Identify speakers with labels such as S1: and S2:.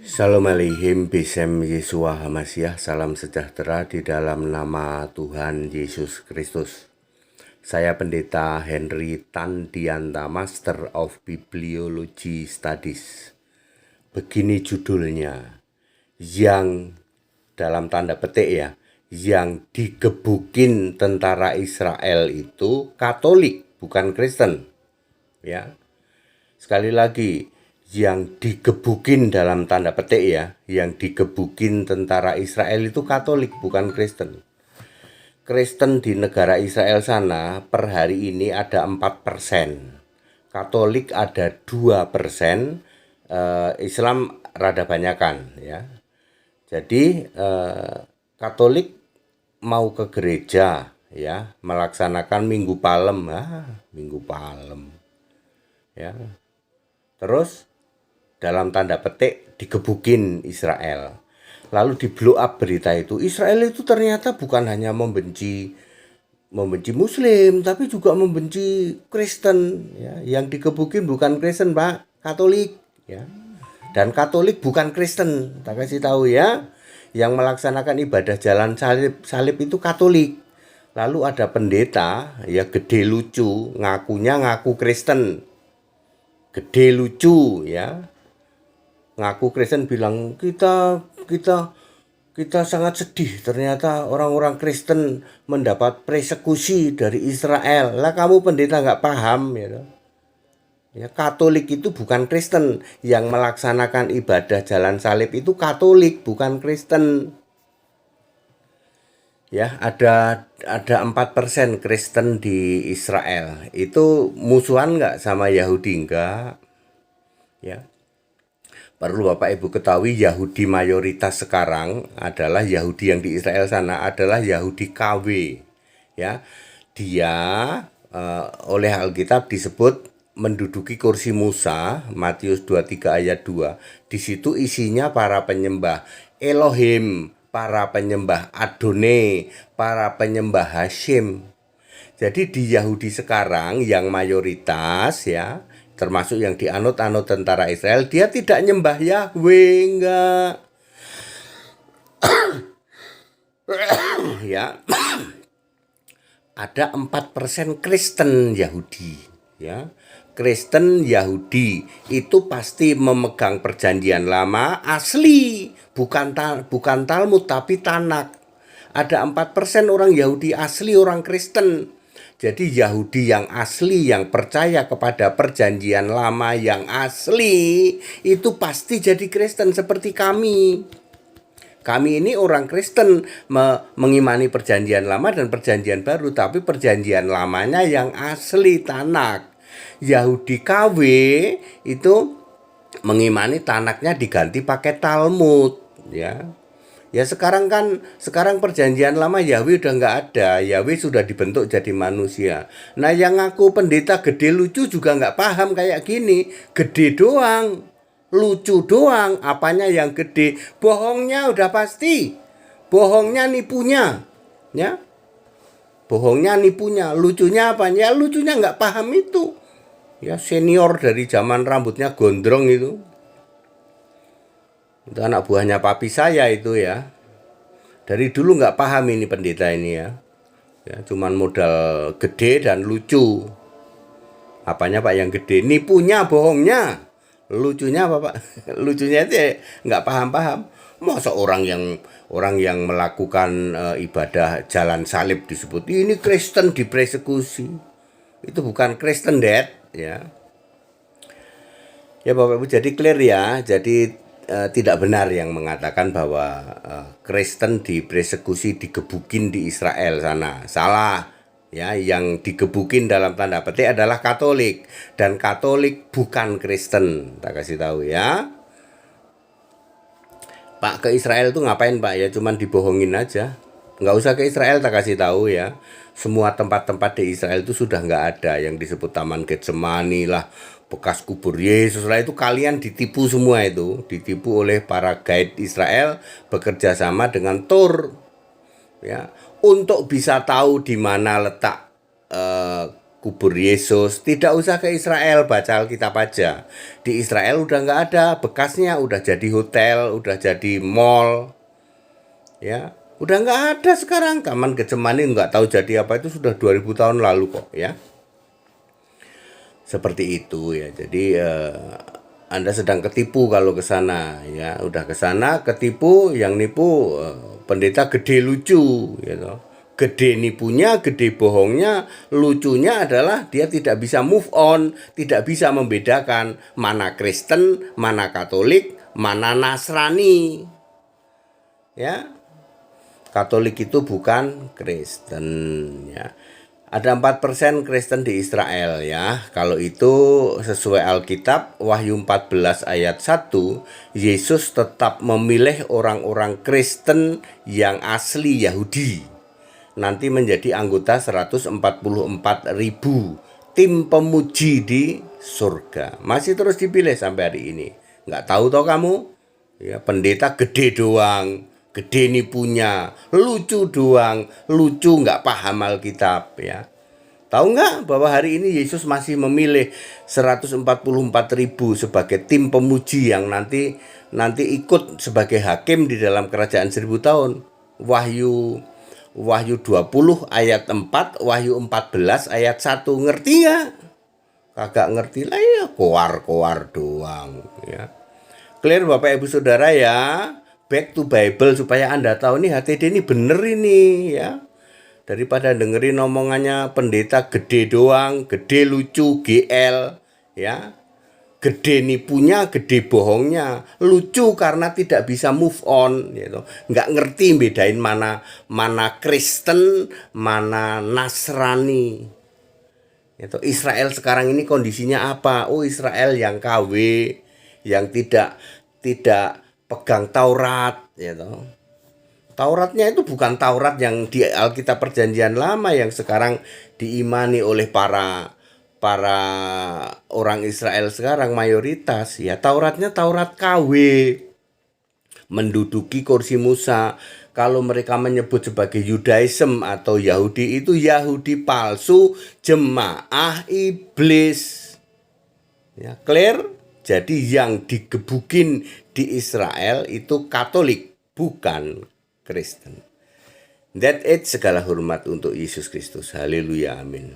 S1: Shalom Aleichem, Besem Yesua Hamasyah, salam sejahtera di dalam nama Tuhan Yesus Kristus. Saya Pendeta Henry Tandianta, Master of Bibliology Studies. Begini judulnya, yang dalam tanda petik ya, yang digebukin tentara Israel itu Katolik, bukan Kristen. Ya, sekali lagi, yang digebukin dalam tanda petik ya, yang digebukin tentara Israel itu Katolik, bukan Kristen. Kristen di negara Israel sana per hari ini ada 4%, Katolik ada 2%, Islam rada banyakan ya. Jadi Katolik mau ke gereja ya, melaksanakan Minggu Palem, Minggu Palem ya. Terus dalam tanda petik digebukin Israel. Lalu di blow up berita itu, Israel itu ternyata bukan hanya membenci Muslim, tapi juga membenci Kristen. Ya. Yang digebukin bukan Kristen, Pak, Katolik. Ya. Dan Katolik bukan Kristen, tak kasih tahu ya. Yang melaksanakan ibadah jalan salib itu Katolik. Lalu ada pendeta, ya gede lucu, ngaku Kristen. Gede lucu ya, ngaku Kristen, bilang kita sangat sedih ternyata orang-orang Kristen mendapat persekusi dari Israel. Lah kamu pendeta nggak paham ya. Ya, Katolik itu bukan Kristen, yang melaksanakan ibadah jalan salib itu Katolik, bukan Kristen. Ya, ada 4% Kristen di Israel. Itu musuhan nggak sama Yahudi? Enggak. Ya. Perlu Bapak Ibu ketahui, Yahudi mayoritas sekarang adalah Yahudi yang di Israel sana adalah Yahudi KW. Ya. Dia oleh Alkitab disebut menduduki kursi Musa, Matius 23 ayat 2. Di situ isinya para penyembah Elohim, para penyembah Adonai, para penyembah Hashim. Jadi di Yahudi sekarang yang mayoritas ya, termasuk yang dianut-anut tentara Israel, dia tidak nyembah Yahweh, enggak. Ya. Ada 4% Kristen Yahudi, ya. Kristen Yahudi itu pasti memegang perjanjian lama asli, bukan Talmud tapi Tanak. Ada 4% orang Yahudi asli, orang Kristen. Jadi Yahudi yang asli, yang percaya kepada perjanjian lama yang asli, itu pasti jadi Kristen seperti kami. Kami ini orang Kristen, mengimani perjanjian lama dan perjanjian baru, tapi perjanjian lamanya yang asli, Tanak. Yahudi KW itu mengimani Tanaknya diganti pakai Talmud ya. Ya sekarang perjanjian lama Yahweh udah nggak ada, Yahweh sudah dibentuk jadi manusia. Nah yang ngaku pendeta gede lucu juga nggak paham kayak gini, gede doang, lucu doang, apanya yang gede? Bohongnya udah pasti, bohongnya nipunya, ya, bohongnya nipunya, lucunya apanya? Lucunya nggak paham itu, ya senior dari zaman rambutnya gondrong itu anak buahnya papi saya itu ya. Dari dulu nggak paham ini pendeta ini ya. Ya, cuman modal gede dan lucu. Apanya Pak yang gede? Nipunya, bohongnya. Lucunya apa Pak? Lucunya itu ya, nggak paham-paham. Masa orang yang melakukan ibadah jalan salib disebut ini Kristen dipersekusi. Itu bukan Kristen, Dad, ya. Ya Bapak Ibu, jadi clear ya. Jadi tidak benar yang mengatakan bahwa Kristen dipersekusi, digebukin di Israel sana. Salah. Ya, yang digebukin dalam tanda petik adalah Katolik, dan Katolik bukan Kristen. Tak kasih tahu ya. Pak ke Israel tuh ngapain Pak? Ya cuman dibohongin aja. Nggak usah ke Israel, tak kasih tahu ya. Semua tempat-tempat di Israel itu sudah nggak ada, yang disebut Taman Getsemani lah, bekas kubur Yesus lah, itu kalian ditipu semua, itu ditipu oleh para guide Israel bekerja sama dengan Tur ya, untuk bisa tahu di mana letak kubur Yesus. Tidak usah ke Israel, baca Alkitab aja. Di Israel udah nggak ada bekasnya, udah jadi hotel, udah jadi mall, ya. Udah nggak ada sekarang. Taman Getsemani nggak tahu jadi apa, itu sudah 2000 tahun lalu kok, ya. Seperti itu ya. Jadi Anda sedang ketipu kalau ke sana, ya. Udah ke sana ketipu, yang nipu pendeta gede lucu, gitu. Gede nipunya, gede bohongnya, lucunya adalah dia tidak bisa move on, tidak bisa membedakan mana Kristen, mana Katolik, mana Nasrani. Ya, Katolik itu bukan Kristen, ya. Ada 4% Kristen di Israel, ya. Kalau itu sesuai Alkitab Wahyu 14 ayat 1, Yesus tetap memilih orang-orang Kristen yang asli Yahudi. Nanti menjadi anggota 144.000 tim pemuji di surga. Masih terus dipilih sampai hari ini. Nggak tahu toh kamu? Ya, pendeta gede doang, gede nipunya, lucu doang, lucu nggak paham Alkitab, ya. Tahu nggak bahwa hari ini Yesus masih memilih 144.000 sebagai tim pemuji yang nanti ikut sebagai hakim di dalam kerajaan 1000 tahun. Wahyu 20 ayat 4, Wahyu 14 ayat 1. Ngerti nggak? Kagak ngerti lah, ya koar-koar doang, ya. Clear Bapak Ibu Saudara, ya. Back to Bible supaya Anda tahu nih HTD ini bener ini, ya. Daripada dengerin omongannya pendeta gede doang, gede lucu, GL, ya. Gede nipunya, gede bohongnya, lucu karena tidak bisa move on, gitu. Nggak ngerti bedain mana Kristen, mana Nasrani. Itu Israel sekarang ini kondisinya apa? Oh, Israel yang KW, yang tidak pegang Taurat, gitu. Tauratnya itu bukan Taurat yang di Alkitab Perjanjian Lama yang sekarang diimani oleh para orang Israel sekarang mayoritas, ya. Tauratnya Taurat KW, menduduki kursi Musa. Kalau mereka menyebut sebagai Yudaism atau Yahudi, itu Yahudi palsu, jemaah iblis, ya. Clear? Jadi yang digebukin di Israel itu Katolik, bukan Kristen. That it, segala hormat untuk Yesus Kristus. Haleluya, amin.